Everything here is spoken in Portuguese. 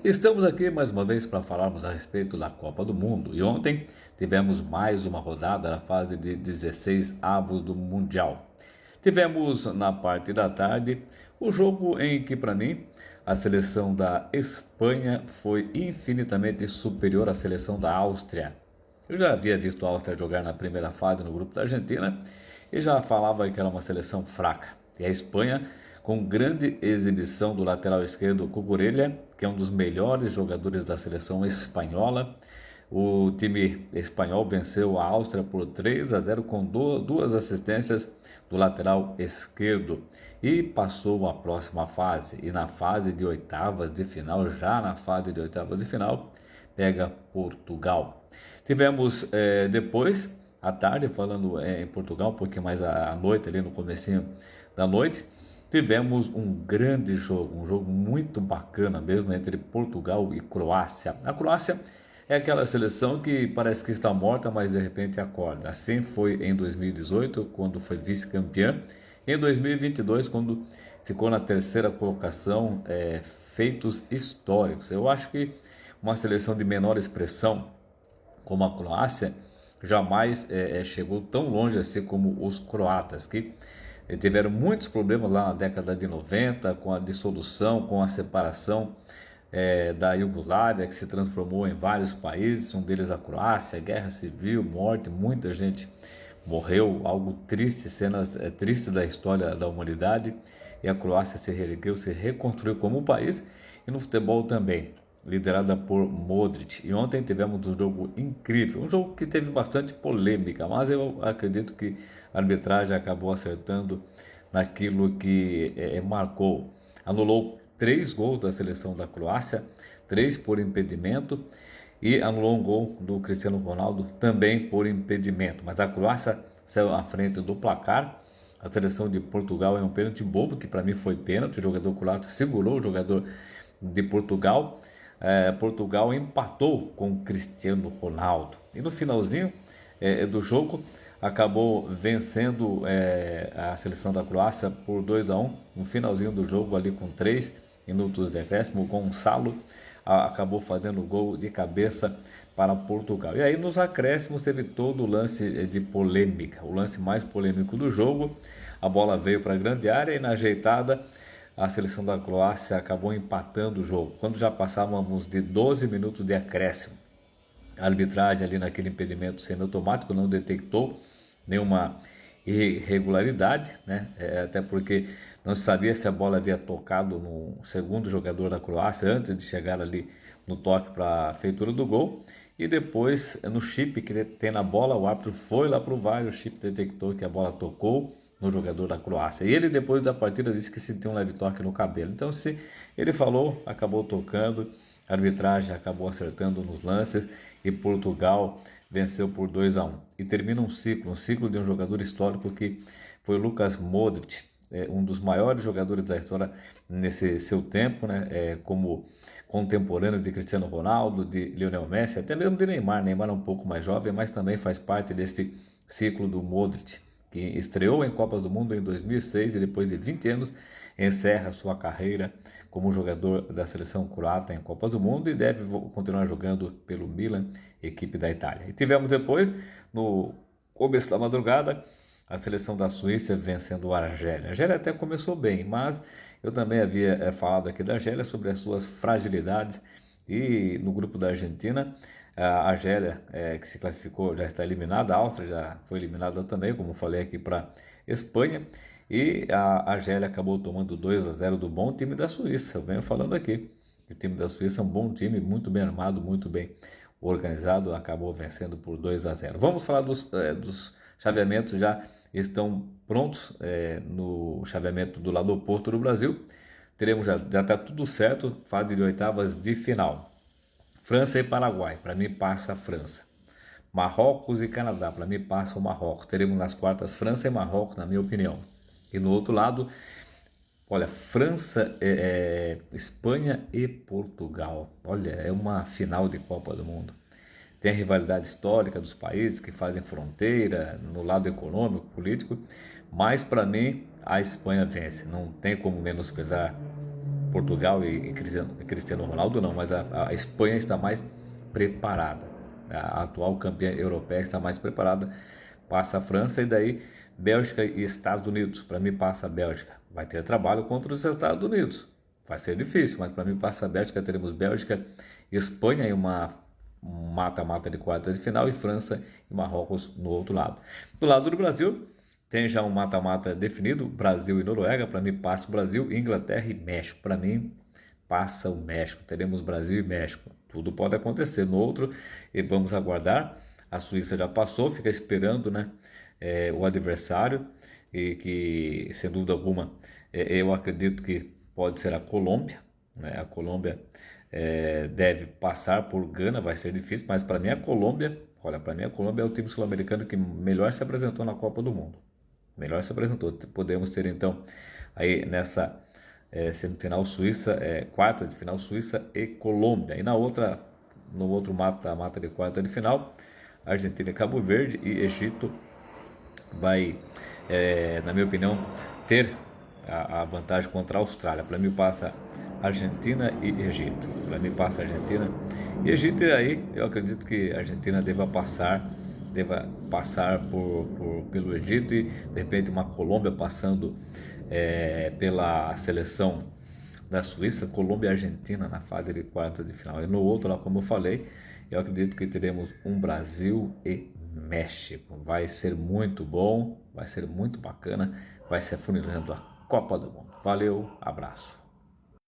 Estamos aqui mais uma vez para falarmos a respeito da Copa do Mundo e ontem tivemos mais uma rodada na fase de 16 avos do Mundial. Tivemos na parte da tarde o jogo em que, para mim, a seleção da Espanha foi infinitamente superior à seleção da Áustria. Eu já havia visto a Áustria jogar na primeira fase no grupo da Argentina e já falava que era uma seleção fraca. E a Espanha, com grande exibição do lateral esquerdo Cucurella, que é um dos melhores jogadores da seleção espanhola. O time espanhol venceu a Áustria por 3-0 com duas assistências do lateral esquerdo e passou à próxima fase. E na fase de oitavas de final, já na fase de oitavas de final, pega Portugal. Tivemos depois, à tarde, falando em Portugal, um pouquinho mais à noite, ali no comecinho da noite, tivemos um grande jogo, um jogo muito bacana mesmo entre Portugal e Croácia. A Croácia é aquela seleção que parece que está morta, mas de repente acorda. Assim foi em 2018, quando foi vice-campeã, e em 2022, quando ficou na terceira colocação, feitos históricos. Eu acho que uma seleção de menor expressão, como a Croácia, jamais chegou tão longe assim como os croatas, que tiveram muitos problemas lá na década de 90, com a dissolução, com a separação da Iugoslávia, que se transformou em vários países, um deles a Croácia, guerra civil, morte, muita gente morreu, algo triste, cenas tristes da história da humanidade, e a Croácia se reergueu, se reconstruiu como país, e no futebol também, liderada por Modric. E ontem tivemos um jogo incrível, um jogo que teve bastante polêmica, mas eu acredito que a arbitragem acabou acertando naquilo que marcou. Anulou 3 gols da seleção da Croácia, 3 por impedimento, e anulou um gol do Cristiano Ronaldo também por impedimento. Mas a Croácia saiu à frente do placar. A seleção de Portugal é um pênalti bobo, que para mim foi pênalti. O jogador croata segurou o jogador de Portugal. Portugal empatou com o Cristiano Ronaldo. E no finalzinho do jogo acabou vencendo a seleção da Croácia por 2-1. No finalzinho do jogo, ali com 3 minutos de acréscimo, o Gonçalo acabou fazendo o gol de cabeça para Portugal. E aí nos acréscimos teve todo o lance de polêmica, o lance mais polêmico do jogo. A bola veio para a grande área e na ajeitada a seleção da Croácia acabou empatando o jogo, quando já passávamos de 12 minutos de acréscimo. A arbitragem ali naquele impedimento semiautomático não detectou nenhuma irregularidade, né? Até porque não se sabia se a bola havia tocado no segundo jogador da Croácia antes de chegar ali no toque para a feitura do gol. E depois, no chip que tem na bola, o árbitro foi lá para o VAR e o chip detectou que a bola tocou no jogador da Croácia. E ele, depois da partida, disse que sentiu um leve toque no cabelo. Então, se ele falou, acabou tocando, a arbitragem acabou acertando nos lances e Portugal venceu por 2-1. E termina um ciclo de um jogador histórico que foi Lucas Modric, um dos maiores jogadores da história nesse seu tempo, né? Como contemporâneo de Cristiano Ronaldo, de Lionel Messi, até mesmo de Neymar. Neymar é um pouco mais jovem, mas também faz parte deste ciclo do Modric, que estreou em Copas do Mundo em 2006 e depois de 20 anos encerra sua carreira como jogador da seleção croata em Copas do Mundo e deve continuar jogando pelo Milan, equipe da Itália. E tivemos depois, no começo da madrugada, a seleção da Suíça vencendo a Argélia. A Argélia até começou bem, mas eu também havia falado aqui da Argélia sobre as suas fragilidades, e no grupo da Argentina, a Argélia, que se classificou, já está eliminada, a Áustria já foi eliminada também, como falei aqui, para Espanha, e a Argélia acabou tomando 2-0 do bom time da Suíça. Eu venho falando aqui, o time da Suíça é um bom time, muito bem armado, muito bem organizado, acabou vencendo por 2-0. Vamos falar dos chaveamentos, já estão prontos no chaveamento do lado oposto do Brasil. Teremos já está tudo certo, fase de oitavas de final. França e Paraguai, para mim passa a França. Marrocos e Canadá, para mim passa o Marrocos. Teremos nas quartas França e Marrocos, na minha opinião. E no outro lado, olha, França, Espanha e Portugal. Olha, é uma final de Copa do Mundo. Tem a rivalidade histórica dos países que fazem fronteira, no lado econômico, político, mas para mim a Espanha vence. Não tem como menosprezar Portugal e Cristiano Ronaldo não, mas a Espanha está mais preparada. A atual campeã europeia está mais preparada. Passa a França e daí Bélgica e Estados Unidos. Para mim passa a Bélgica. Vai ter trabalho contra os Estados Unidos. Vai ser difícil, mas para mim passa a Bélgica. Teremos Bélgica e Espanha em uma mata-mata de quarta de final e França e Marrocos no outro lado. Do lado do Brasil, tem já um mata-mata definido, Brasil e Noruega. Para mim passa o Brasil, Inglaterra e México. Para mim passa o México. Teremos Brasil e México. Tudo pode acontecer no outro e vamos aguardar. A Suíça já passou, fica esperando, né, o adversário e que, sem dúvida alguma, eu acredito que pode ser a Colômbia, né? A Colômbia deve passar por Gana, vai ser difícil, mas para mim a Colômbia, olha, para mim a Colômbia é o time sul-americano que melhor se apresentou na Copa do Mundo. Melhor se apresentou. Podemos ter então aí nessa semifinal Suíça, quarta de final Suíça e Colômbia. E no outro mata-mata de quarta de final, Argentina e Cabo Verde e Egito vai, na minha opinião, ter a vantagem contra a Austrália. Para mim passa Argentina e Egito. Para mim passa Argentina e Egito, e aí eu acredito que a Argentina deva passar pelo Egito e de repente uma Colômbia passando pela seleção da Suíça, Colômbia e Argentina na fase de quarta de final. E no outro, lá como eu falei, eu acredito que teremos um Brasil e México. Vai ser muito bom, vai ser muito bacana, vai ser afunilando a Copa do Mundo. Valeu, abraço.